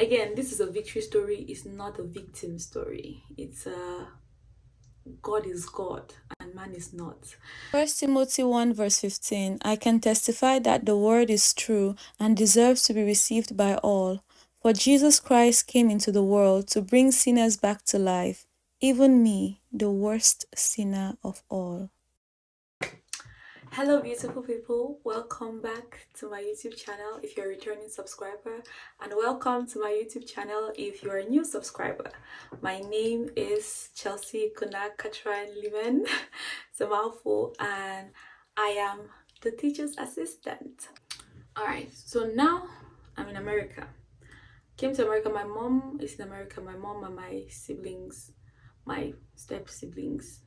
Again, this is a victory story. It's not a victim story. It's a God is God and man is not. First Timothy 1 verse 15. I can testify that the word is true and deserves to be received by all. For Jesus Christ came into the world to bring sinners back to life, even me, the worst sinner of all. Hello, beautiful people. Welcome back to my YouTube channel if you're a returning subscriber, and welcome to my YouTube channel if you're a new subscriber. My name is Chelsea Kunak Katran Liman. It's a mouthful, and I am the teacher's assistant. Alright, so now I'm in America. Came to America. My mom is in America. My mom and my siblings, my step siblings.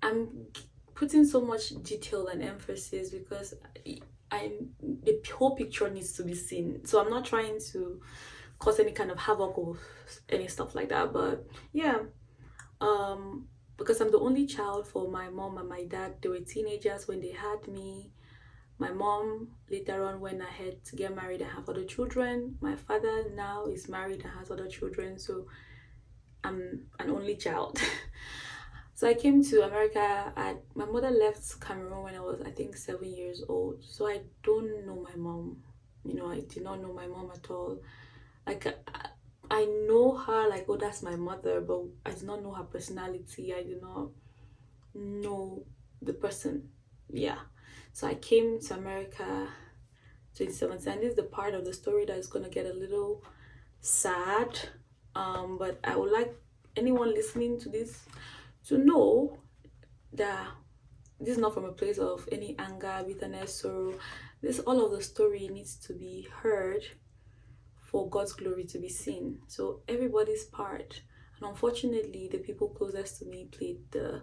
I'm putting so much detail and emphasis because the whole picture needs to be seen. So I'm not trying to cause any kind of havoc or any stuff like that. But yeah, because I'm the only child for my mom and my dad. They were teenagers when they had me. My mom later on went ahead to get married and have other children. My father now is married and has other children. So I'm an only child. So I came to America. My mother left Cameroon when I was, I think, 7 years old. So I don't know my mom. I did not know my mom at all. Like I know her, like, oh, that's my mother, but I did not know her personality. I did not know the person. Yeah. So I came to America 2017. And this is the part of the story that is gonna get a little sad. But I would like anyone listening to this to know that this is not from a place of any anger, bitterness, sorrow. This all of the story needs to be heard for God's glory to be seen. So everybody's part. And unfortunately, the people closest to me played the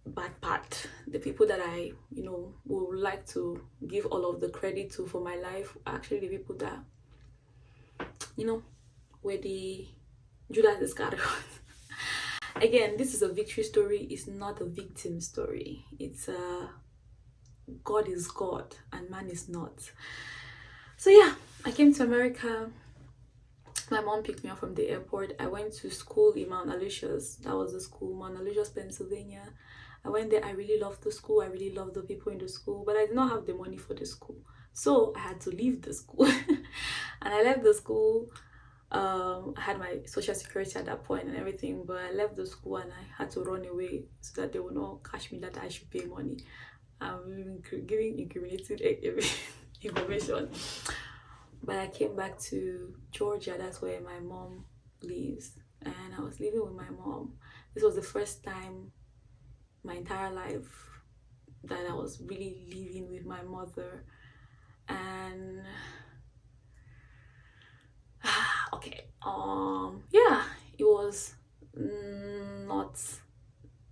bad part. The people that I, would like to give all of the credit to for my life are actually the people that, were the Judas Iscariot. Again, this is a victory story. It's not a victim story. It's a God is God and man is not. So yeah, I came to America. My mom picked me up from the airport. I went to school in Mount Aloysius. That was the school, Mount Aloysius, Pennsylvania. I went there. I really loved the school. I really loved the people in the school, but I did not have the money for the school. So I had to leave the school. And I left the school. I had my social security at that point and everything, but I left the school and I had to run away so that they would not catch me that I should pay money. I'm giving incriminating information. But I came back to Georgia. That's where my mom lives, and I was living with my mom. This was the first time my entire life that I was really living with my mother. And okay, yeah, it was not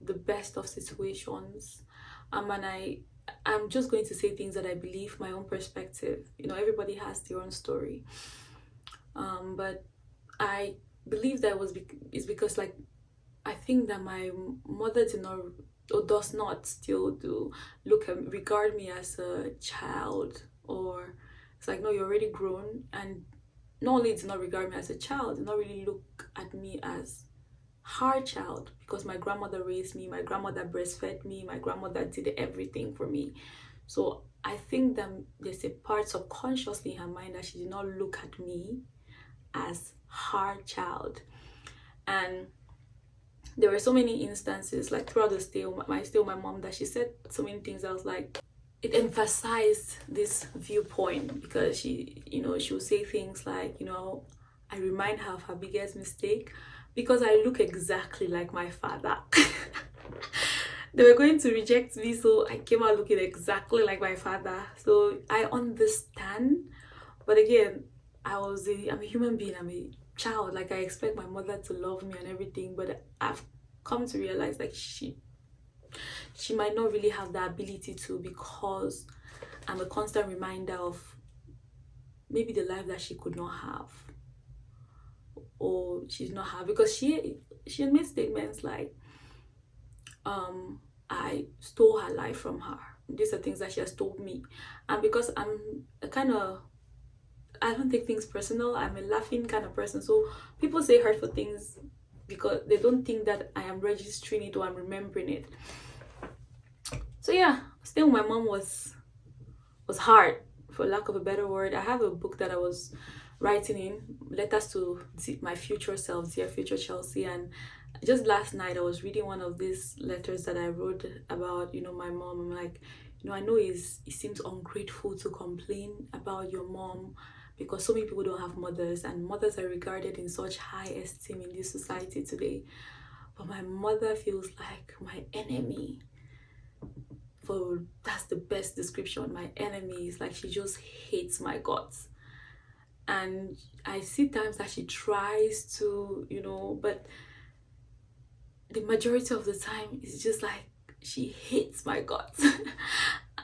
the best of situations. And I'm just going to say things that I believe, my own perspective. Everybody has their own story. But I believe that is because, like, I think that my mother did not or does not still do regard me as a child, or it's like, no, you're already grown. And not only did not regard me as a child, did not really look at me as her child, because my grandmother raised me, my grandmother breastfed me, my grandmother did everything for me. So I think that there's a part subconsciously in her mind that she did not look at me as her child. And there were so many instances, like throughout the stay with my mom, that she said so many things. I was like, it emphasized this viewpoint, because she would say things like, I remind her of her biggest mistake because I look exactly like my father. They were going to reject me, so I came out looking exactly like my father. So I understand, but again, I'm a human being. I'm a child. Like, I expect my mother to love me and everything, but I've come to realize, like, she might not really have the ability to, because I'm a constant reminder of maybe the life that she could not have, or she's not have, because she made statements like, I stole her life from her. These are things that she has told me. And because I'm a kind of I don't take things personal. I'm a laughing kind of person. So people say hurtful things because they don't think that I am registering it or I'm remembering it. So yeah, staying with my mom was hard, for lack of a better word. I have a book that I was writing in letters to my future self, dear future Chelsea, and just last night I was reading one of these letters that I wrote about, my mom. I'm like, I know it seems ungrateful to complain about your mom because so many people don't have mothers, and mothers are regarded in such high esteem in this society today. But my mother feels like my enemy. That's the best description. My enemy is like, she just hates my guts. And I see times that she tries to, but the majority of the time it's just like she hates my guts.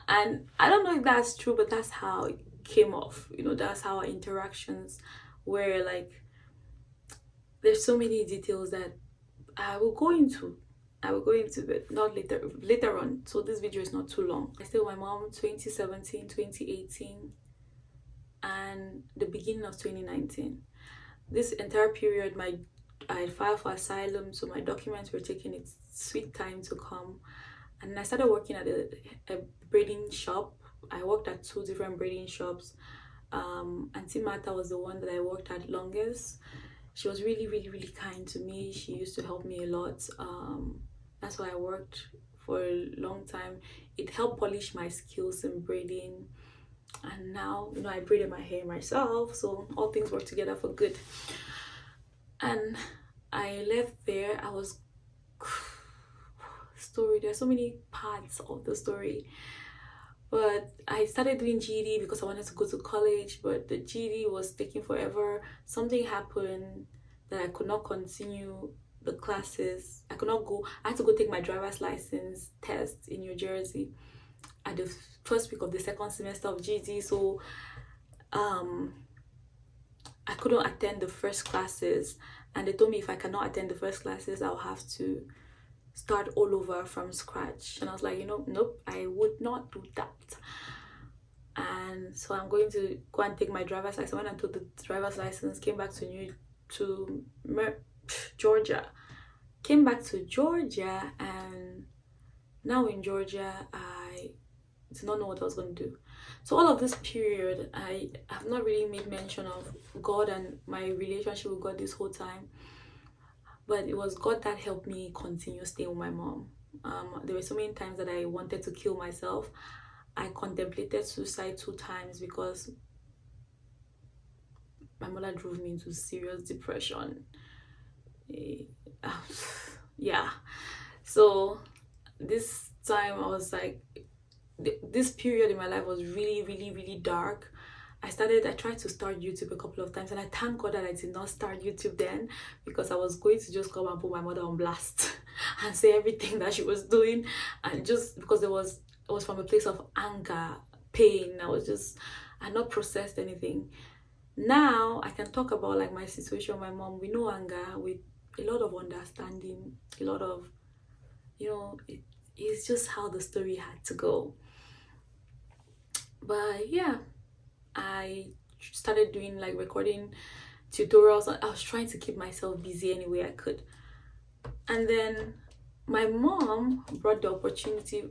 And I don't know if that's true, but that's how it came off. That's how our interactions were. Like, there's so many details that I will go into, but not later on. So this video is not too long. I stayed with my mom 2017, 2018, and the beginning of 2019. This entire period, I filed for asylum, so my documents were taking its sweet time to come. And I started working at a braiding shop. I worked at 2 different braiding shops. Auntie Martha was the one that I worked at longest. She was really, really, really kind to me. She used to help me a lot. That's why I worked for a long time. It helped polish my skills in braiding. And now, I braided my hair myself. So all things work together for good. And I left there. There's so many parts of the story. But I started doing GED because I wanted to go to college, but the GED was taking forever. Something happened that I could not continue the classes. I could not go. I had to go take my driver's license test in New Jersey at the first week of the second semester of GED. So I couldn't attend the first classes, and they told me if I cannot attend the first classes, I'll have to start all over from scratch. And I was like, nope, I would not do that. And so I'm going to go and take my driver's license. I went and took the driver's license, came back to Georgia. Came back to Georgia, and now in Georgia, I did not know what I was going to do. So all of this period, I have not really made mention of God and my relationship with God this whole time. But it was God that helped me continue staying with my mom. There were so many times that I wanted to kill myself. I contemplated suicide 2 times because my mother drove me into serious depression. Yeah. So this time I was like, this period in my life was really, really, really dark. I tried to start YouTube a couple of times, and I thank God that I did not start YouTube then, because I was going to just come and put my mother on blast and say everything that she was doing, and just because it was from a place of anger, pain. I had not processed anything. Now I can talk about like my situation with my mom with no anger, with a lot of understanding, a lot of, it's just how the story had to go. But yeah, I started doing like recording tutorials. I was trying to keep myself busy any way I could. And then my mom brought the opportunity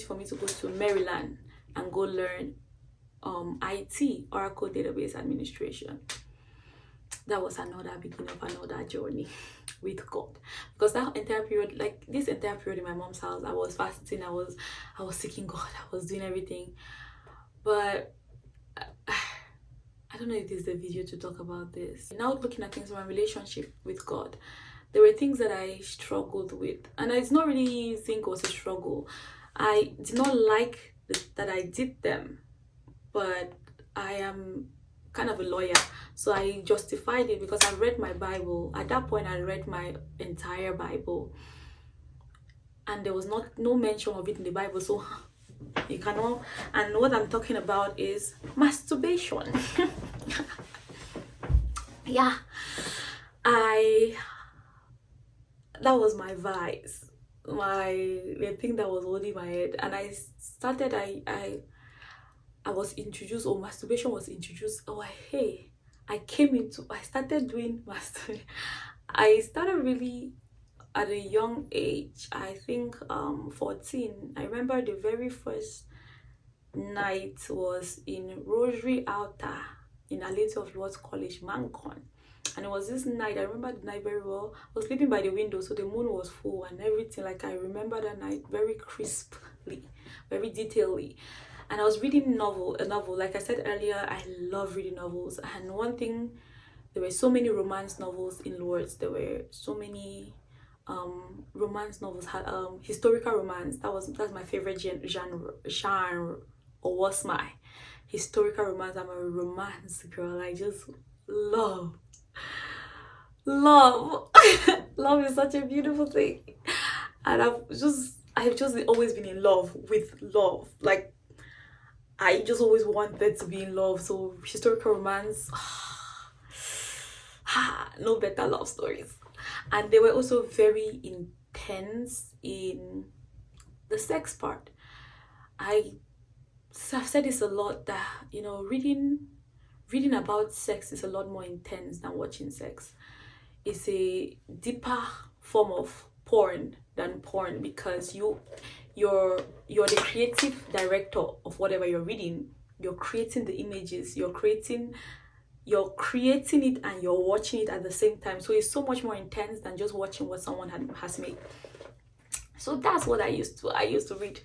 for me to go to Maryland and go learn IT, Oracle Database Administration. That was another beginning of another journey with God, because that entire period, like this entire period in my mom's house, I was fasting, I was seeking God, I was doing everything. But I don't know if this is the video to talk about this. Now looking at things in my relationship with God, there were things that I struggled with, and I did not really think it was a struggle. I did not like that I did them, but I am kind of a lawyer, so I justified it because I read my Bible. At that point, I read my entire Bible, and there was no mention of it in the Bible, so you cannot. And what I'm talking about is masturbation. Yeah, that was my vice, the thing that was holding my head. And I started, I was introduced, or masturbation was introduced, I started doing masturbation. I started really at a young age. I think 14. I remember the very first night was in Rosary Alta in a Lady of Lords College, Mancon. And it was this night, I remember the night very well. I was sleeping by the window, so the moon was full and everything. Like, I remember that night very crisply, very detailedly. And I was reading a novel. Like I said earlier, I love reading novels. And one thing, there were so many romance novels in Lourdes. There were so many romance novels, had historical romance. That's my favorite genre, or was my historical romance. I'm a romance girl. I just love love love is such a beautiful thing, and I've just always been in love with love. Like, I just always wanted to be in love. So historical romance, no better love stories. And they were also very intense in the sex part. I've said this a lot, that reading about sex is a lot more intense than watching sex. It's a deeper form of porn than porn, because you're the creative director of whatever you're reading. You're creating the images, you're creating it, and you're watching it at the same time. So it's so much more intense than just watching what someone has made. So that's what I used to read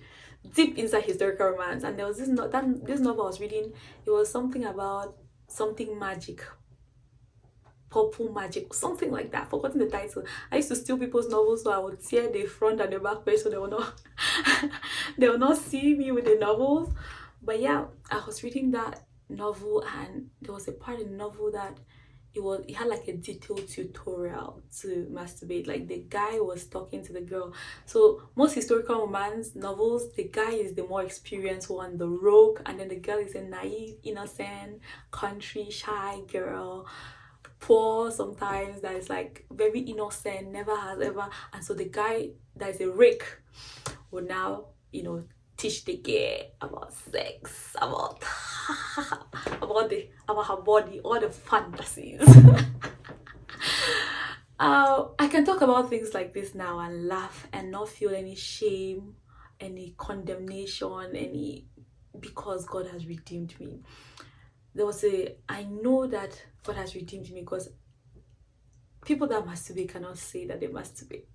deep inside historical romance. And there was this novel I was reading. It was something about something magic, purple magic, something like that. Forgotten the title. I used to steal people's novels, so I would tear the front and the back page, so they will not they will not see me with the novels. But yeah, I was reading that novel, and there was a part in the novel that it had like a detailed tutorial to masturbate. Like, the guy was talking to the girl. So most historical romance novels, the guy is the more experienced one, the rogue, and then the girl is a naive, innocent, country, shy girl, poor sometimes, that is like very innocent, never has ever. And so the guy that is a rake will now, teach the girl about sex, about her body, all the fantasies. I can talk about things like this now and laugh and not feel any shame, any condemnation, because God has redeemed me. I know that God has redeemed me, because people that masturbate cannot say that they masturbate.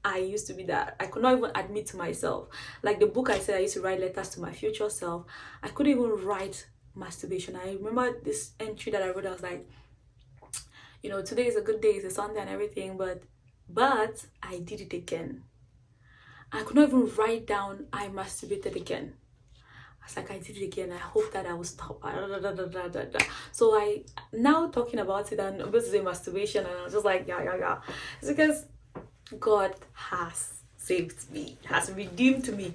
I used to be that. I could not even admit to myself. Like the book I said, I used to write letters to my future self. I couldn't even write masturbation. I remember this entry that I wrote. I was like, today is a good day, it's a Sunday and everything, but I did it again. I could not even write down I masturbated again. I was like, I did it again. I hope that I will stop. So I now talking about it, and I'm going to say masturbation, and I was just like, yeah. It's because God has saved me, has redeemed me,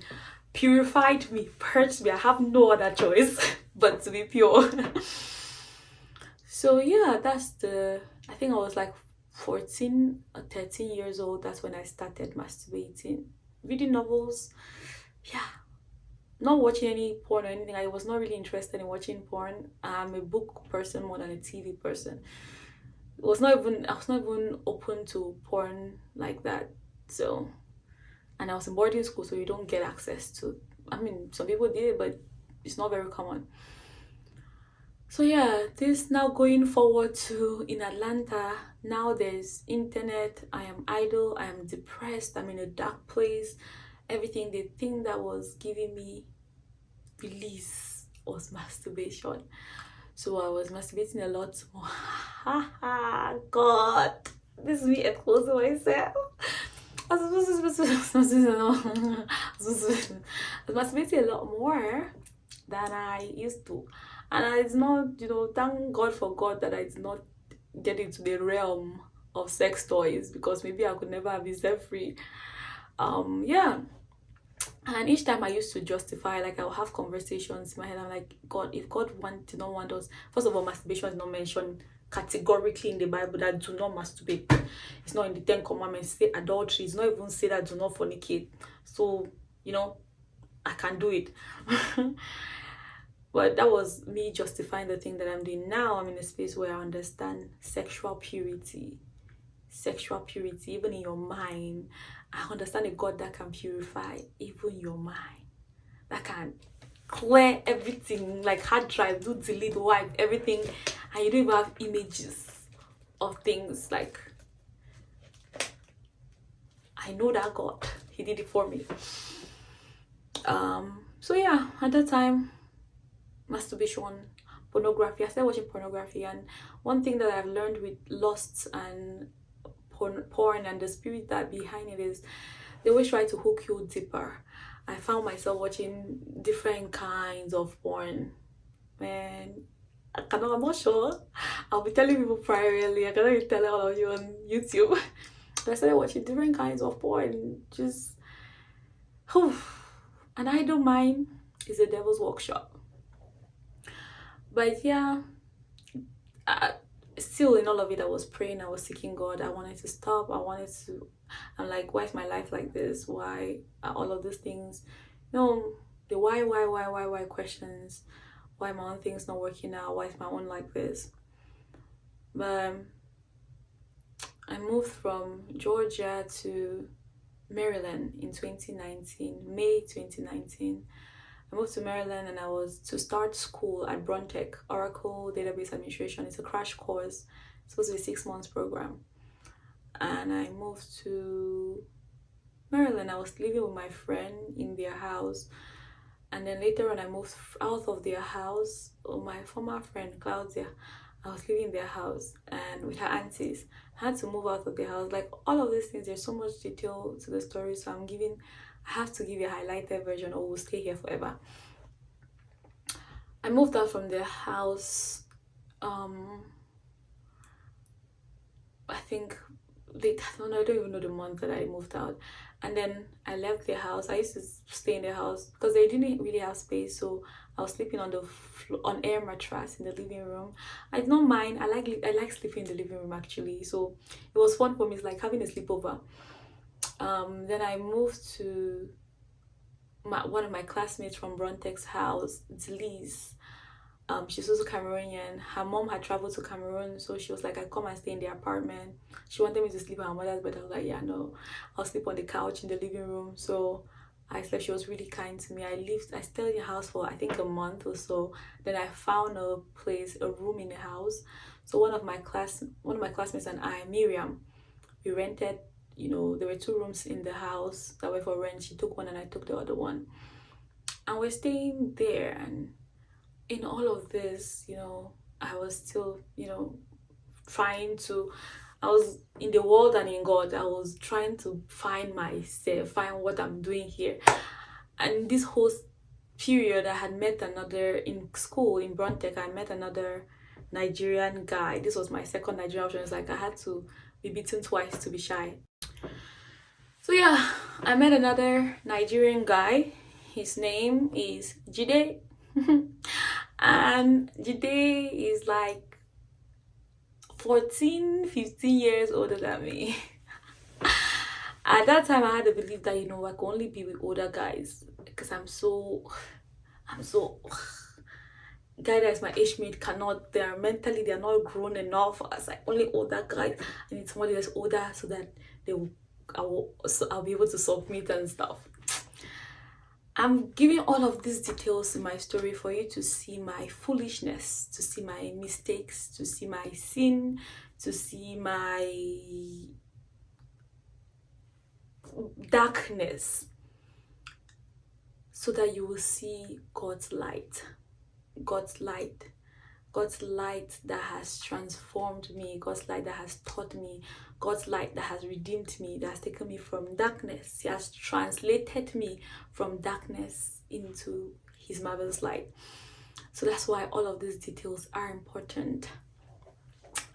purified me, purged me. I have no other choice but to be pure. So yeah, I think I was like 14 or 13 years old. That's when I started masturbating, reading novels. Yeah, not watching any porn or anything. I was not really interested in watching porn. I'm a book person more than a TV person. I was not even open to porn like that. So, and I was in boarding school, so you don't get access to. I mean, some people did, but it's not very common. So yeah, this now going forward to in Atlanta. Now there's internet. I am idle. I am depressed. I'm in a dark place. Everything, the thing that was giving me release was masturbation. So I was masturbating a lot more. God, this is me exposing myself. I was masturbating a lot more than I used to. And it's not, thank God for God that I did not get into the realm of sex toys, because maybe I could never have been set free. Yeah. And each time I used to justify, like, I'll have conversations in my head. I'm like, God, if God did not want us, first of all, masturbation is not mentioned categorically in the Bible, that do not masturbate. It's not in the 10 Commandments. Say adultery. It's not even say that do not fornicate. So, I can do it. But that was me justifying the thing that I'm doing. Now I'm in a space where I understand sexual purity. Sexual purity, even in your mind. I understand a God that can purify even your mind. That can clear everything, like hard drive, do delete, wipe everything, and you don't even have images of things. Like, I know that God, He did it for me. So yeah, at that time, masturbation, pornography. I started watching pornography, and one thing that I've learned with lust and porn and the spirit that behind it is they always try to hook you deeper. I found myself watching different kinds of porn. Man, I'm not sure. I'll be telling people primarily. I cannot even tell all of you on YouTube. But I started watching different kinds of porn. Just, whew. And I don't mind. It's a devil's workshop. But yeah, still in all of it, I was praying. I was seeking God. I wanted to stop. I'm like, why is my life like this? Why are all of these things? The why questions. Why my own things not working out? Why is my own like this? But I moved from Georgia to Maryland in 2019, May 2019. I moved to Maryland and I was to start school at Brontech, Oracle Database Administration. It's a crash course. It's supposed to be a 6 months program. And I moved to Maryland. I was living with my friend in their house. And then later on, I moved out of their house. My former friend, Claudia, I was living in their house and with her aunties. I had to move out of the house. Like, all of these things, there's so much detail to the story. So I have to give you a highlighted version or we'll stay here forever. I moved out from the house, I think, I don't even know the month that I moved out. And then I left the house. I used to stay in the house because they didn't really have space, so I was sleeping on air mattress in the living room. I don't mind. I like sleeping in the living room actually. So it was fun for me. It's like having a sleepover. Then I moved to one of my classmates from Brontech's house, Delise. She's also Cameroonian. Her mom had traveled to Cameroon, so she was like, I come and stay in the apartment. She wanted me to sleep on her mother's bed. I was like, yeah, no, I'll sleep on the couch in the living room. So I slept. She was really kind to me. I stayed in the house for I think a month or so. Then I found a room in the house. So one of my classmates and I, Miriam, we rented, there were 2 rooms in the house that were for rent. She took one and I took the other one. And we're staying there, and in all of this, I was still, I was in the world and in God. I was trying to find myself, find what I'm doing here. And this whole period, I had met in school in Brontech, I met another Nigerian guy. This was my second Nigerian option. It's like I had to be beaten twice to be shy. So yeah, I met another Nigerian guy. His name is Jide. And Jide is like 14, 15 years older than me. At that time, I had the belief that, I could only be with older guys because I'm so guy that is my age mate they're not grown enough. As like only older guys. I need somebody that's older so that I'll be able to submit and stuff. I'm giving all of these details in my story for you to see my foolishness, to see my mistakes, to see my sin, to see my darkness, so that you will see God's light. God's light. God's light that has transformed me, God's light that has taught me, God's light that has redeemed me, that has taken me from darkness. He has translated me from darkness into His marvelous light. So that's why all of these details are important.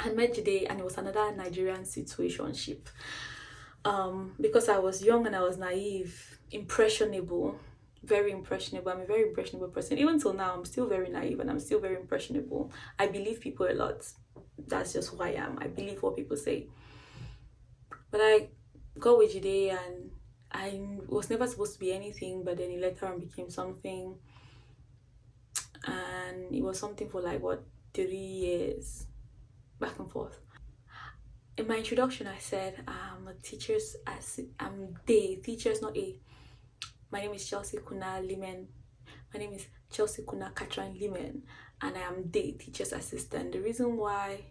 I met Jide, and it was another Nigerian situationship. Because I was young and I was naive, impressionable. Very impressionable. I'm a very impressionable person. Even till now, I'm still very naive and I'm still very impressionable. I believe people a lot. That's just who I am. I believe what people say. But I got with Jide and I was never supposed to be anything, but then he later on became something. and it was something for like what 3 years back and forth. In my introduction, I said I'm a teacher's I'm the teachers, not a. My name is Chelsea Kuna Limen. My name is Chelsea Kuna Katran Limen, and I am the teacher's assistant. The reason why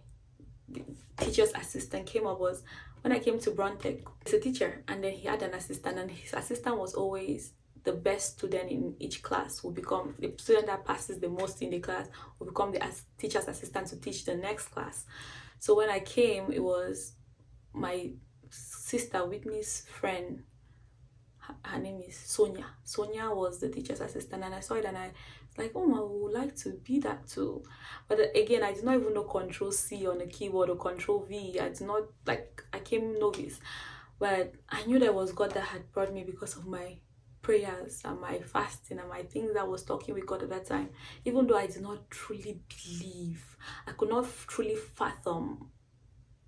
the teacher's assistant came up was when I came to Brontech. He's a teacher, and then he had an assistant, and his assistant was always the best student in each class. Will become the student that passes the most in the class will become the teacher's assistant to teach the next class. So when I came, it was my sister Whitney's friend. Her name is Sonia. Sonia was the teacher's assistant, and I saw it and I was like, oh, I would like to be that too. But again, I did not even know Control C on a keyboard or Control V. I did not, like, I came novice. But I knew that was God that had brought me because of my prayers and my fasting and my things that I was talking with God at that time. Even though I did not truly believe, I could not truly fathom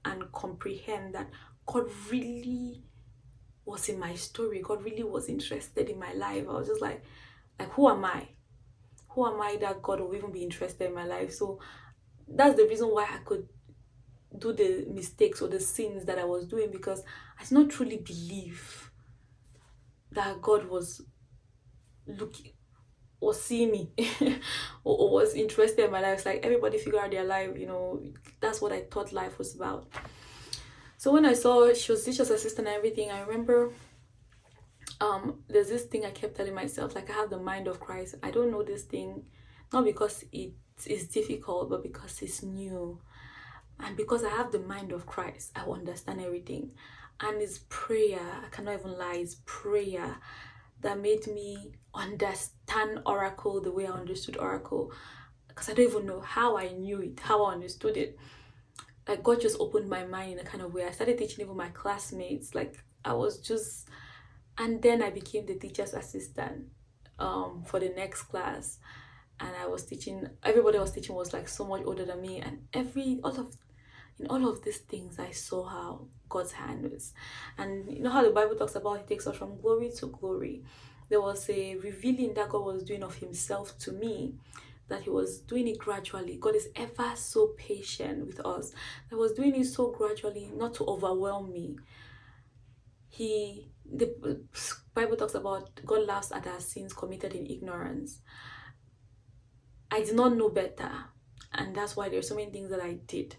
and comprehend that God really was in my story. God really was interested in my life. I was just like who am I? Who am I that God will even be interested in my life? So that's the reason why I could do the mistakes or the sins that I was doing, because I did not truly believe that God was looking or seeing me or was interested in my life. It's like everybody figure out their life, that's what I thought life was about. So when I saw she was teacher's assistant and everything, I remember there's this thing I kept telling myself, like, I have the mind of Christ. I don't know this thing, not because it is difficult, but because it's new. And because I have the mind of Christ, I will understand everything. And it's prayer, I cannot even lie, it's prayer that made me understand Oracle the way I understood Oracle. Because I don't even know how I knew it, how I understood it. Like, God just opened my mind in a kind of way. I started teaching even my classmates. Like, I was just... And then I became the teacher's assistant for the next class. And I was teaching... Everybody I was teaching was like so much older than me. And in all of these things, I saw how God's hand was. And you know how the Bible talks about He takes us from glory to glory. There was a revealing that God was doing of Himself to me, that He was doing it gradually. God is ever so patient with us. He was doing it so gradually, not to overwhelm me. The Bible talks about God laughs at our sins committed in ignorance. I did not know better, and that's why there's so many things that I did.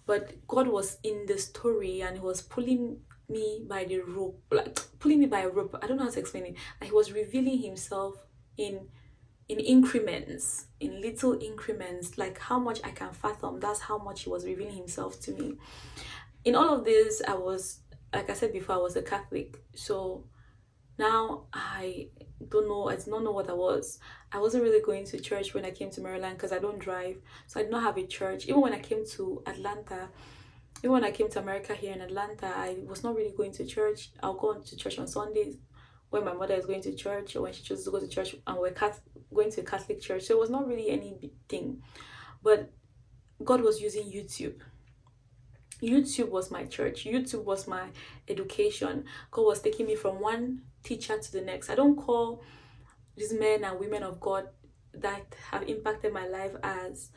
But God was in the story, and He was pulling me by the rope, like pulling me by a rope. I don't know how to explain it. Like, He was revealing Himself in increments, in little increments, like how much I can fathom. That's how much He was revealing Himself to me. In all of this, I was, like I said before, I was a Catholic. So now I did not know what I was. I wasn't really going to church when I came to Maryland because I don't drive. So I did not have a church. Even when I came to America here in Atlanta, I was not really going to church. I'll go to church on Sundays when my mother is going to church, or when she chooses to go to church, and we're going to a Catholic church. So it was not really any big thing. But God was using YouTube. YouTube was my church. YouTube was my education. God was taking me from one teacher to the next. I don't call these men and women of God that have impacted my life as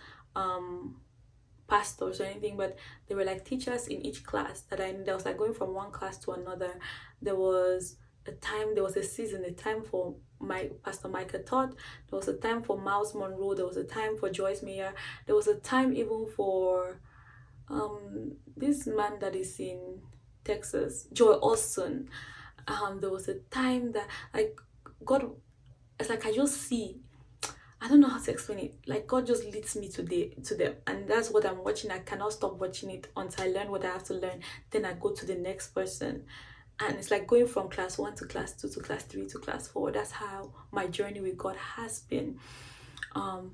pastors or anything, but they were like teachers in each class that was like going from one class to another. There was a season, a time for my Pastor Micah Todd. There was a time for Miles Monroe. There was a time for Joyce Meyer. There was a time even for this man that is in Texas, Joy Austin. There was a time that, like, God, it's like I just see, I don't know how to explain it. Like, God just leads me to them, and that's what I'm watching. I cannot stop watching it until I learn what I have to learn. Then I go to the next person, and it's like going from class 1 to class 2 to class 3 to class 4. That's how my journey with God has been.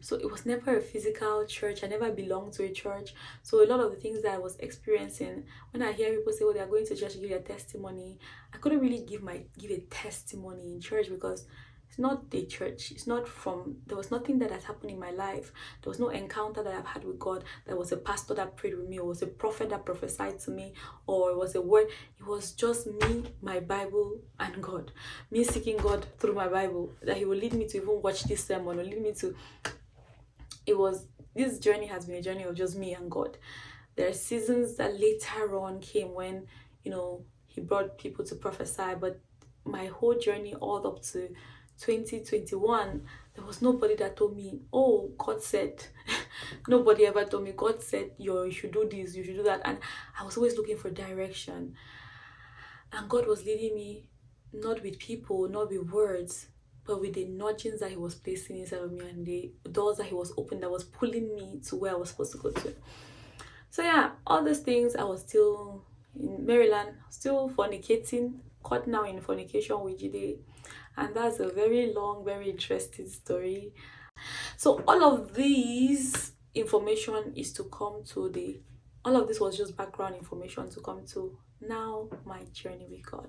So it was never a physical church. I never belonged to a church. So a lot of the things that I was experiencing, when I hear people say, oh, they are going to church to give their testimony, I couldn't really give a testimony in church, because it's not the church. There was nothing that has happened in my life. There was no encounter that I've had with God. There was a pastor that prayed with me, or was a prophet that prophesied to me, or it was a word. It was just me, my Bible, and God. Me seeking God through my Bible, that He will lead me to even watch this sermon, or lead me to This journey has been a journey of just me and God. There are seasons that later on came when, he brought people to prophesy, but my whole journey all up to 2021, there was nobody that told me, oh, God said. Nobody ever told me, God said, you should do this, you should do that. And I was always looking for direction. And God was leading me, not with people, not with words, but with the nudgings that he was placing inside of me and the doors that he was opening that was pulling me to where I was supposed to go to. So yeah, all those things, I was still in Maryland, still fornicating, caught now in fornication with Jide. And that's a very long, very interesting story. So all of these information is to come to all of this was just background information to come to now my journey with God.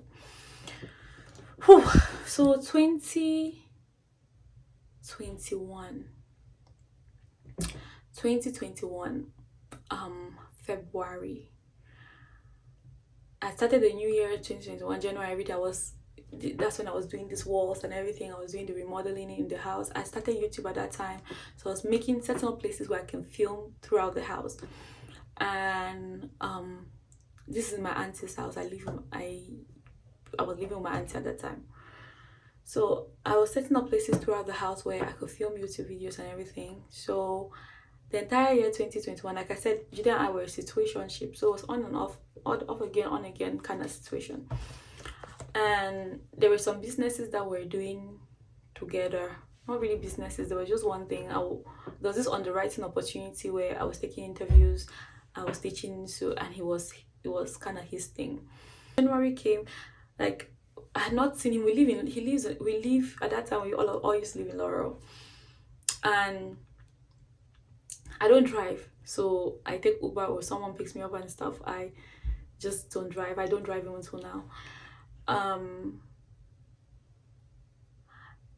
Whew. So 2021, February, I started the new year 2021 January. That's when I was doing these walls and everything. I was doing the remodeling in the house. I started YouTube at that time, so I was setting up places where I can film throughout the house. And this is my auntie's house. I was living with my auntie at that time. So I was setting up places throughout the house where I could film YouTube videos and everything. So the entire year 2021, like I said, Jide and I were a situationship. So it was on and off again, on again kind of situation. And there were some businesses that we're doing together. Not really businesses, there was just one thing. There was this underwriting opportunity where I was taking interviews, I was teaching, and it was kind of his thing. January came, like I had not seen him. We live at that time, we all used to live in Laurel. And I don't drive, so I take Uber or someone picks me up and stuff. I just don't drive. I don't drive even until now.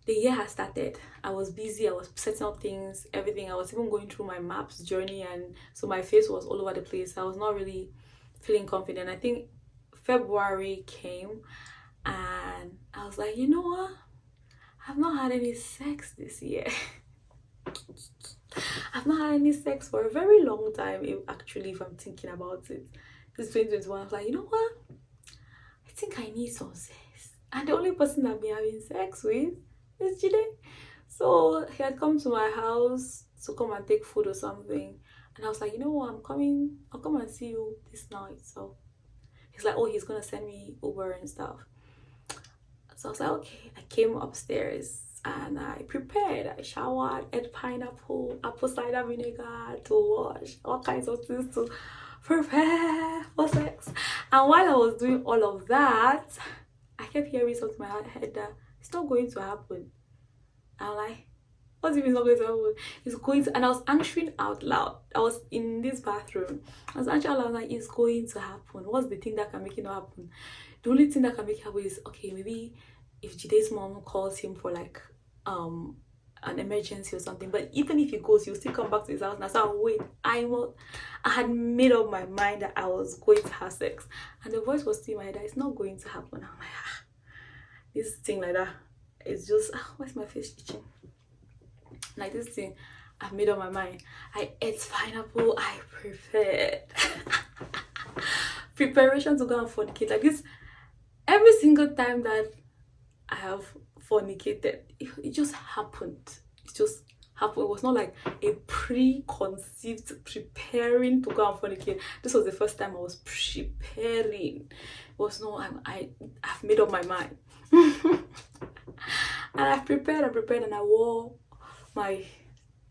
The year has started. I was busy. I was setting up things, everything. I was even going through my maps journey, and so my face was all over the place. I was not really feeling confident. I think February came and I was like, you know what? I've not had any sex this year. I've not had any sex for a very long time, if I'm thinking about it. This is 2021. I was like, you know what? I think I need some sex. And the only person I've been having sex with is Jide. So he had come to my house to come and take food or something. And I was like, you know what? I'll come and see you this night. So he's like, oh, he's going to send me Uber and stuff. So I was like, okay. I came upstairs and I prepared. I showered, ate pineapple, apple cider vinegar to wash, all kinds of things to prepare for sex. And while I was doing all of that, I kept hearing something in my head that it's not going to happen. I'm like, what do you mean it's not going to happen? It's going to, and I was answering out loud. I was in this bathroom. I was answering out loud, like, it's going to happen. What's the thing that can make it not happen? The only thing that can make it happen is, okay, maybe if Jide's mom calls him for like an emergency or something, but even if he goes, he'll still come back to his house. And I said, wait, I had made up my mind that I was going to have sex, and the voice was still in my head that it's not going to happen. I'm like, this thing like that, it's just, why's my face itching? Like this thing, I've made up my mind. I ate pineapple, I prepared. Preparation to go and fornicate. Like this, every single time that I have fornicated, it just happened. It just happened. It was not like a preconceived preparing to go and fornicate. This was the first time I was preparing. It was no, I've made up my mind. And I prepared, and I wore my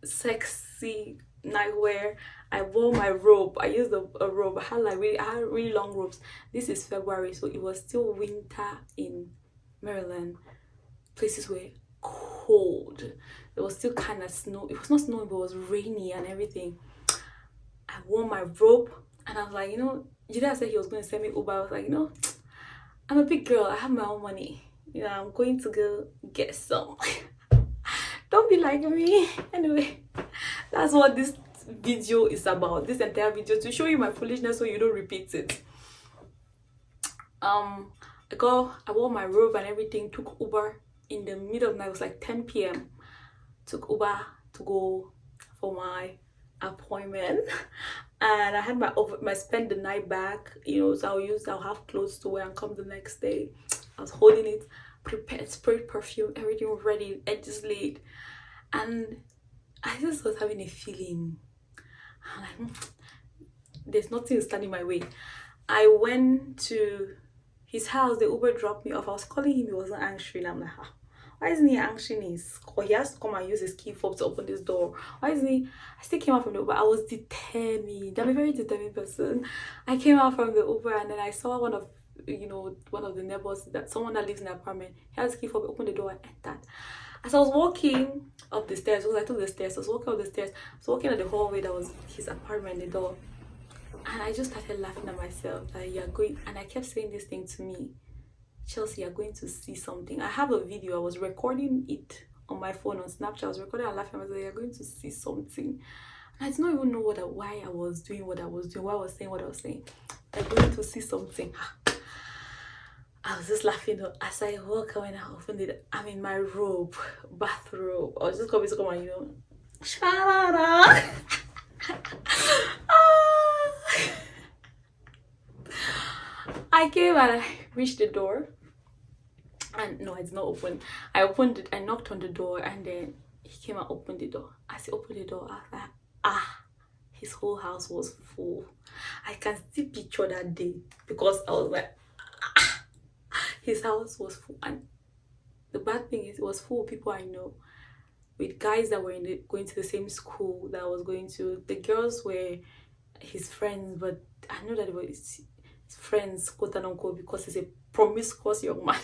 sexy nightwear. I wore my robe. I used a robe. I had really long robes. This is February, so it was still winter in Maryland. Places were cold. It was still kind of snow. It was not snowing, but it was rainy and everything. I wore my robe, and I was like, Jide said he was going to send me Uber. I was like, I'm a big girl. I have my own money. I'm going to go get some. Don't be like me. Anyway, that's what this video is about. This entire video, to show you my foolishness so you don't repeat it. I wore my robe and everything, took Uber in the middle of the night. It was like 10 p.m. Took Uber to go for my appointment. And I had my spend the night back, so I'll have clothes to wear and come the next day. I was holding it, prepared, sprayed perfume, everything ready, edges laid. And I just was having a feeling. I'm like, there's nothing standing my way. I went to his house, the Uber dropped me off. I was calling him, he wasn't answering. I'm like, why isn't he answering? Or he has to come and use his key fob to open this door. Why isn't he? I still came out from the Uber. I was determined. I'm a very determined person. I came out from the Uber and then I saw one of the neighbors, that someone that lives in the apartment. He has a key fob, opened the door and entered. As I was walking up the stairs, because I took the stairs, I was walking up the stairs, I was walking at the hallway that was his apartment, the door. And I just started laughing at myself that you're going, and I kept saying this thing to me, Chelsea, you're going to see something. I have a video, I was recording it on my phone on Snapchat. I was recording and laughing at myself, you're going to see something. And I did not even know why I was doing what I was doing, why I was saying what I was saying. You're going to see something. I was just laughing as I walk when I opened it. I'm in my robe, bathrobe. I was just coming to come and Sharara. I came and I reached the door, and no, I did not open. I opened it, I knocked on the door, and then he came and opened the door. As he opened the door, I was like, his whole house was full. I can still picture that day because I was like, his house was full. And the bad thing is, it was full of people I know, with guys that were going to the same school that I was going to. The girls were his friends, but I know that they were his friends, quote and unquote, because he's a promiscuous young man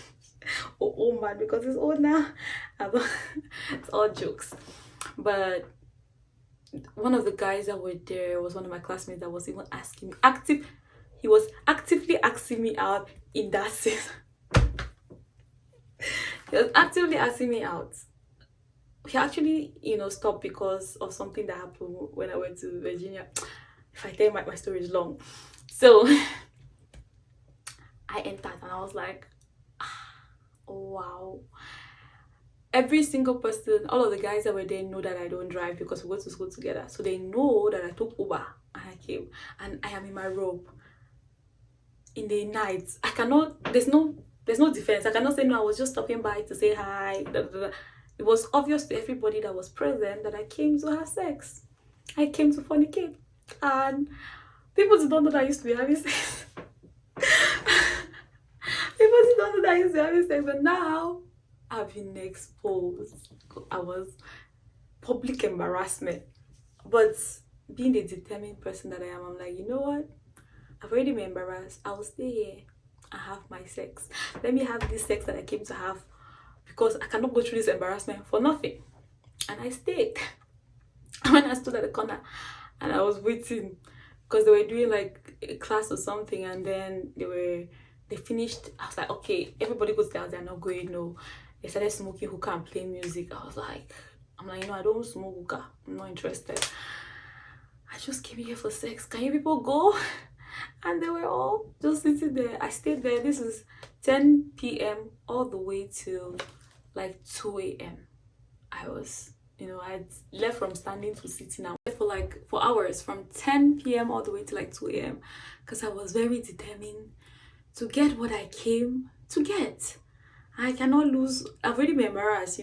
or old man, because he's old now. It's all jokes. But one of the guys that were there was one of my classmates that was even asking me, he was actively asking me out in that sense. He was actively asking me out. He actually, stopped because of something that happened when I went to Virginia. If I tell you my story is long. So I entered and I was like, wow. Every single person, all of the guys that were there know that I don't drive because we go to school together. So they know that I took Uber and I came, and I am in my robe. In the night, I cannot, there's no defense. I cannot say no, I was just stopping by to say hi. It was obvious to everybody that was present that I came to have sex. I came to fornicate. And people did not know that I used to be having sex. People did not know that I used to be having sex. But now, I've been exposed. I was public embarrassment. But being the determined person that I am, I'm like, you know what? I've already been embarrassed. I will stay here and have my sex. Let me have this sex that I came to have, because I cannot go through this embarrassment for nothing. And I stayed. When I stood at the corner and I was waiting, because they were doing like a class or something, and then they finished. I was like, okay, everybody goes down, they're not going. No, they started smoking hookah and playing music. I was like, I don't smoke hookah, I'm not interested. I just came here for sex, can you people go? And they were all just sitting there. I stayed there. This is 10 p.m. all the way till like 2 a.m. I was, I left from standing to sitting now for hours, from 10 p.m. all the way to like 2 a.m. because I was very determined to get what I came to get. I cannot lose. I've already been embarrassed,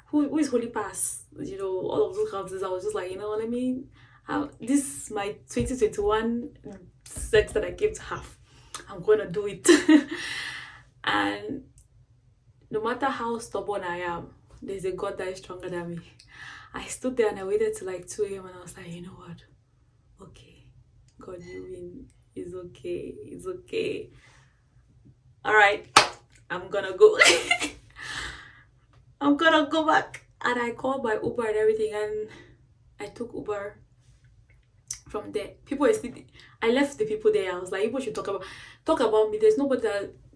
Who is Holy Pass? All of those houses. I was just like, let me. This is my 2021 sex that I came to have. I'm gonna do it. And no matter how stubborn I am, there's a God that is stronger than me. I stood there and I waited till like 2 a.m. and I was like, you know what? Okay, God, you win. It's okay. It's okay. All right, I'm gonna go. I'm gonna go back. And I called my Uber and everything, and I took Uber. From there, people were still. I left the people there. I was like, people should talk about me. There's nobody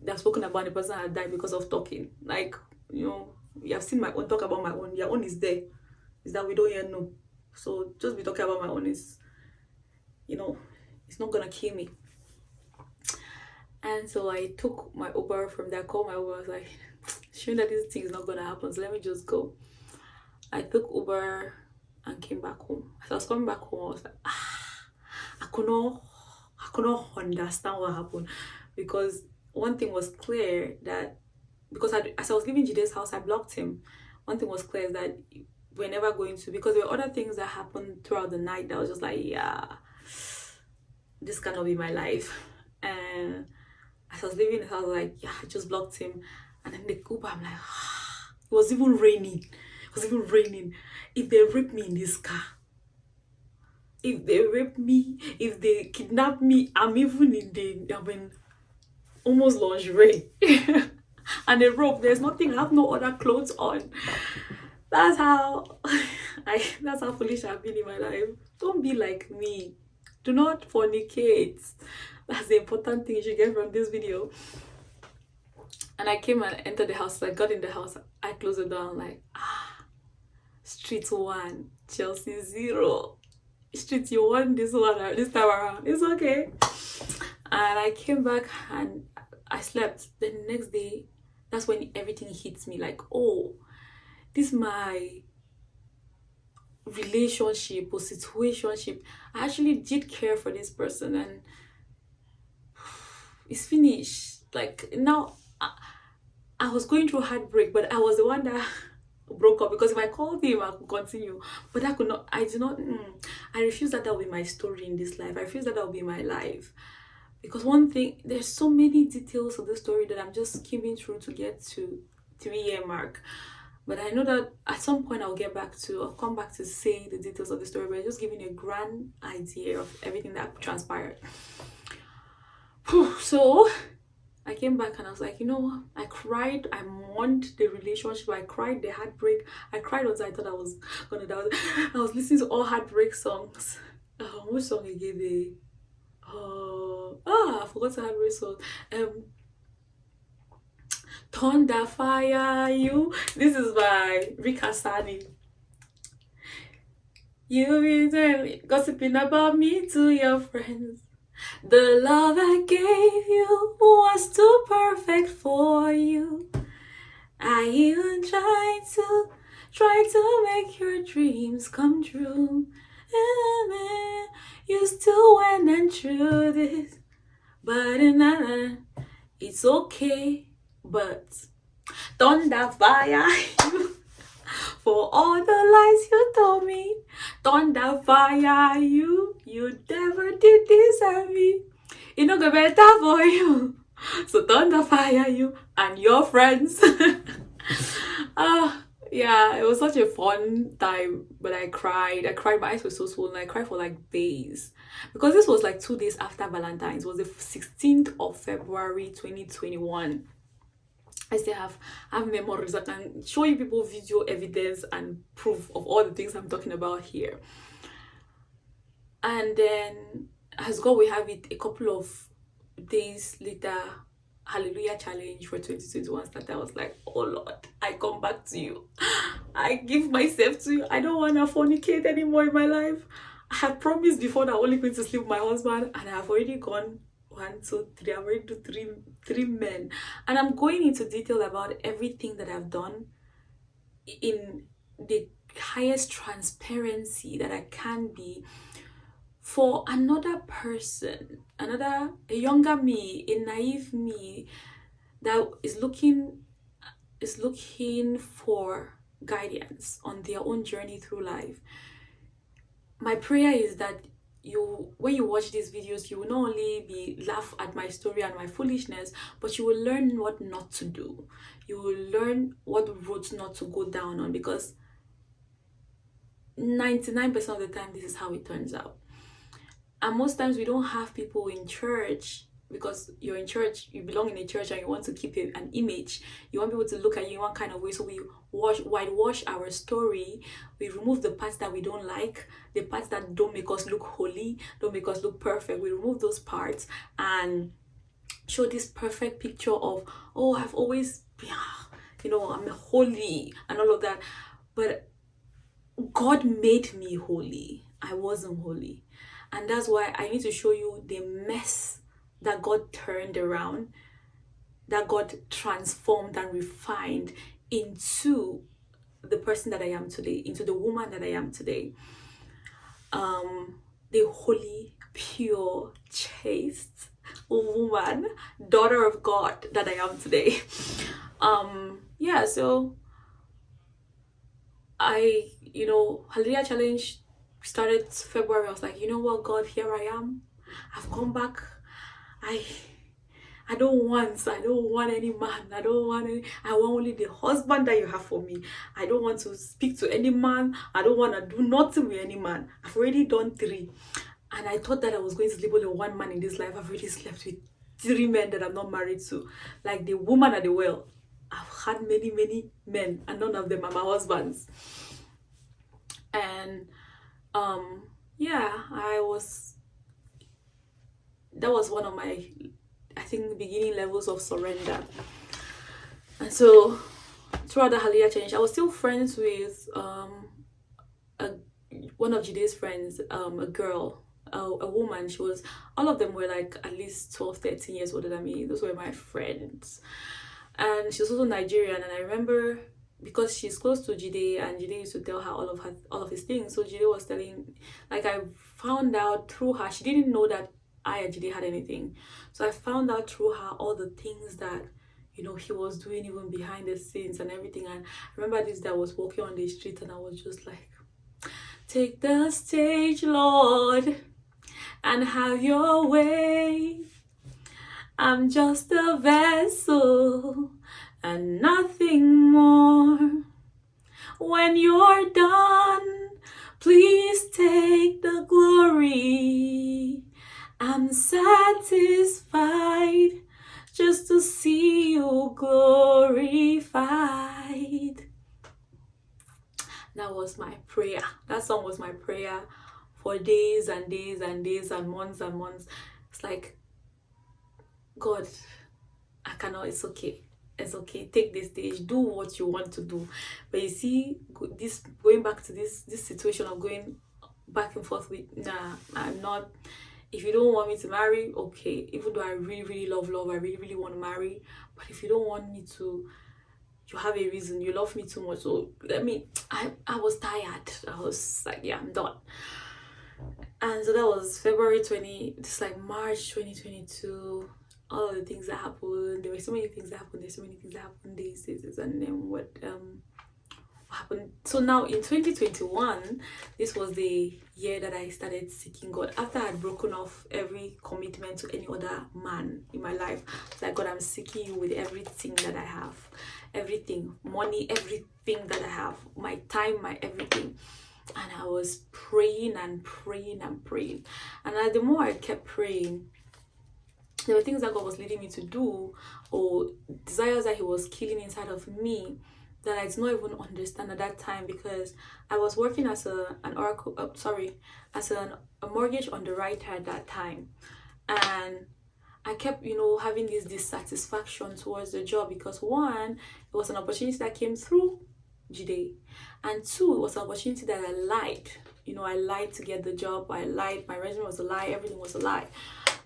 that's spoken about the person that died because of talking. Like, you have seen my own, talk about my own. Your own is there. Is that we don't hear no. So just be talking about my own is, it's not gonna kill me. And so I took my Uber from there. I called my Uber. I was like, showing that this thing is not gonna happen. So let me just go. I took Uber and came back home. As I was coming back home, I was like, I could not understand what happened, because one thing was clear, that because as I was leaving Jide's house, I blocked him. One thing was clear, is that we're never going to, because there were other things that happened throughout the night that was just like, yeah, this cannot be my life. And as I was leaving the house, I was like, yeah, I just blocked him. And then the Uber, I'm like, it was even raining. It was even raining. If they rape me in this car, if they rape me, if they kidnap me, I'm even almost lingerie and a rope. There's nothing. I have no other clothes on. That's how that's how foolish I've been in my life. Don't be like me. Do not fornicate. That's the important thing you should get from this video. And I came and entered the house. I got in the house. I closed the door. I'm like, Street 1, Chelsea 0. Street, you won this time around. It's okay. And I came back and I slept. The next day, that's when everything hits me. Like, oh, this my relationship or situationship. I actually did care for this person, and it's finished. Like, now I was going through heartbreak, but I was the one that broke up, because if I called him, I could continue. But I could not. I did not. I refuse that will be my story in this life. I refuse that will be my life. Because one thing, there's so many details of the story that I'm just skimming through to get to 3-year mark. But I know that at some point I'll come back to say the details of the story, but I'm just giving a grand idea of everything that transpired. So I came back and I was like, you know what? I cried. I mourned the relationship. I cried the heartbreak. I cried once I thought I was gonna die. I was listening to all heartbreak songs. Which song again? I forgot the heartbreak song. Thunder Fire You. This is by Rick Asani. You been gossiping about me to your friends. The love I gave you was too perfect for you. I even tried to make your dreams come true. And you still went and through this. But it's okay. But thunder fire you for all the lies you told me. Thunder fire you never did deserve me. It no go better for you. So thunder fire you and your friends. Yeah, it was such a fun time, but I cried. My eyes were so swollen. I cried for like days, because this was like 2 days after Valentine's. It was the 16th of February 2021. I still have memories. I can show you people video evidence and proof of all the things I'm talking about here. And then, as God will have it, a couple of days later, Hallelujah Challenge for 2021 started. I was like, oh Lord, I come back to you. I give myself to you. I don't want to fornicate anymore in my life. I had promised before that I'm only going to sleep with my husband, and I have already gone 1, 2, 3. I've already done three men. And I'm going into detail about everything that I've done in the highest transparency that I can be, for another person, a younger me, a naive me that is looking for guidance on their own journey through life. My prayer is that when you watch these videos, you will not only laugh at my story and my foolishness, but you will learn what not to do. You will learn what roads not to go down on, because 99% of the time, this is how it turns out. And most times we don't have people in church, because you're in church, you belong in a church, and you want to keep an image. You want people to look at you in one kind of way. So we whitewash our story. We remove the parts that we don't like, the parts that don't make us look holy, don't make us look perfect. We remove those parts and show this perfect picture of, oh, I've always, I'm holy and all of that. But God made me holy. I wasn't holy. And that's why I need to show you the mess that God turned around, that God transformed and refined into the person that I am today, into the woman that I am today. The holy, pure, chaste woman, daughter of God that I am today. Yeah, so Hallelujah Challenge started February. I was like, you know what, God, here I am. I've come back. I don't want any man. I want only the husband that you have for me. I don't want to speak to any man. I don't want to do nothing with any man. I've already done 3. And I thought that I was going to sleep with one man in this life. I've already slept with 3 men that I'm not married to. Like the woman at the well. I've had many, many men, and none of them are my husbands. And yeah, that was one of my, I think, beginning levels of surrender. And so throughout the Hallelujah Challenge, I was still friends with one of Jide's friends, a girl, a woman. All of them were like at least 12, 13 years older than me. Those were my friends. And she was also Nigerian, and I remember, because she's close to Jide, and Jide used to tell her all of his things. So Jide was telling, like, I found out through her. She didn't know that I and Jide had anything. So I found out through her all the things that, he was doing even behind the scenes and everything. And I remember this day I was walking on the street, and I was just like, take the stage, Lord, and have your way. I'm just a vessel and nothing more. When you're done, please take the glory. I'm satisfied just to see you glorified. That was my prayer. That song was my prayer for days and days and days and months and months. It's like, God, I cannot, it's okay, take this stage, do what you want to do. But you see, going back to this situation of going back and forth with, nah, I'm not. If you don't want me to marry, okay, even though I really, really love, I really, really want to marry, but if you don't want me to, you have a reason, you love me too much, so I was tired. I was like, yeah, I'm done. And so that was February 20, it's like March 2022. All of the things that happened, there were so many things that happened, this, and then what happened. So now in 2021, this was the year that I started seeking God. After I had broken off every commitment to any other man in my life, it's like, God, I'm seeking you with everything that I have, everything, money, everything that I have, my time, my everything. And I was praying and praying and praying, and the more I kept praying, there were things that God was leading me to do, or desires that he was killing inside of me, that I did not even understand at that time, because I was working as a mortgage underwriter at that time. And I kept, having this dissatisfaction towards the job, because 1, it was an opportunity that came through Jide, and 2, it was an opportunity that I lied. I lied to get the job. I lied. My resume was a lie. Everything was a lie.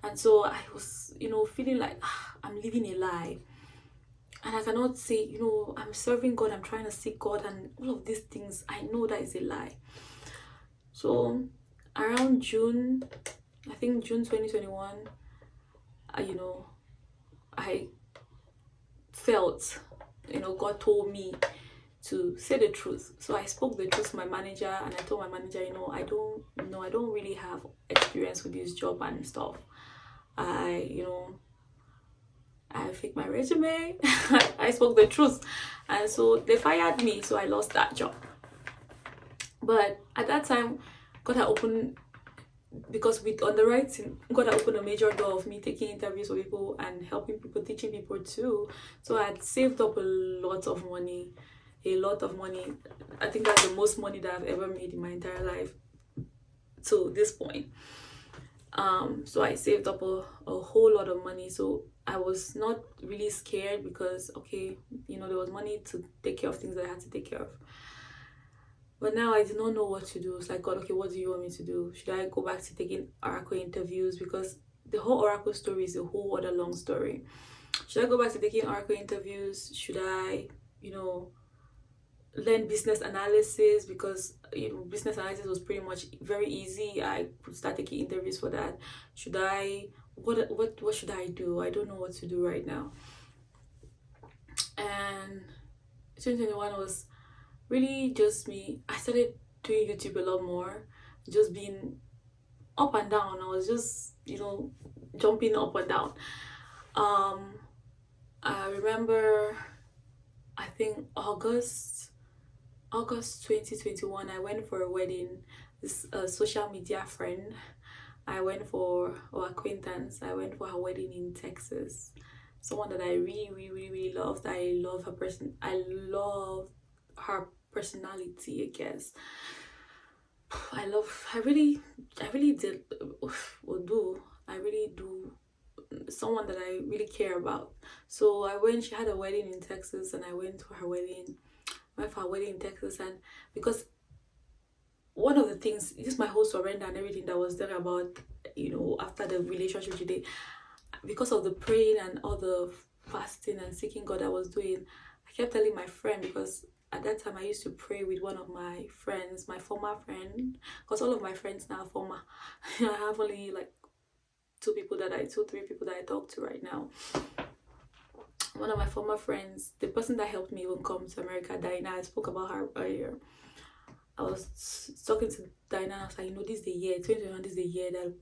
And so I was, feeling like I'm living a lie. And I cannot say, I'm serving God, I'm trying to seek God, and all of these things, I know that is a lie. So around June 2021, I felt, God told me to say the truth. So I spoke the truth to my manager, and I told my manager, I don't really have experience with this job and stuff. I faked my resume. I spoke the truth, and so they fired me. So I lost that job. But at that time, God had opened, because with underwriting, God had opened a major door of me taking interviews with people and helping people, teaching people too. So I had saved up a lot of money. I think that's the most money that I've ever made in my entire life to this point. So I saved up a whole lot of money. So I was not really scared, because okay, there was money to take care of things that I had to take care of. But now I did not know what to do. It's like, God, okay, what do you want me to do? Should I go back to taking Oracle interviews? Because the whole Oracle story is a whole other long story. Should I go back to taking Oracle interviews? Should I, learn business analysis, because business analysis was pretty much very easy. I could start taking interviews for that. Should I what should I do? I don't know what to do right now. And 2021 was really just me. I started doing YouTube a lot more, just being up and down. I was just jumping up and down. I remember, I think August 2021, I went for a wedding. This social media friend, I went for, or acquaintance, I went for her wedding in Texas. Someone that I really, really, really, really loved. I love her personality, I guess. I really did, or do, I really do, someone that I really care about. So I went, she had a wedding in Texas, and I went for her wedding. Went for her wedding in Texas, and because one of the things, just my whole surrender and everything that was there about, after the relationship today, because of the praying and all the fasting and seeking God I was doing, I kept telling my friend, because at that time I used to pray with one of my friends, my former friend, because all of my friends now are former. I have only like two, 3 people that I talk to right now. One of my former friends, the person that helped me even come to America, Diana, I spoke about her earlier. I was talking to Diana, I was like, this is the year, 2021, this is the year that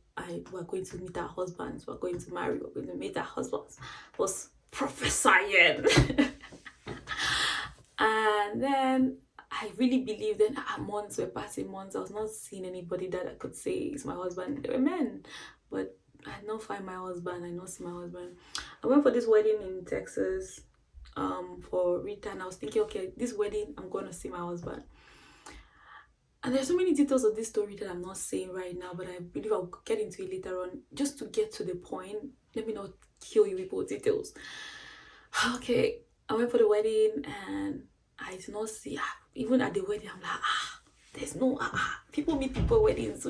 we're going to meet our husbands, we're going to marry, we're going to meet our husbands. I was prophesying. And then I really believed, then months were passing, months. I was not seeing anybody that I could say is my husband. They were men, but I did not find my husband. I not see my husband. I went for this wedding in Texas for Rita, and I was thinking, okay, this wedding, I'm going to see my husband. And there's so many details of this story that I'm not saying right now, but I believe I'll get into it later on, just to get to the point. Let me not kill you with all details. Okay, I went for the wedding, and I did not see, even at the wedding, I'm like, there's no, people meet people weddings, so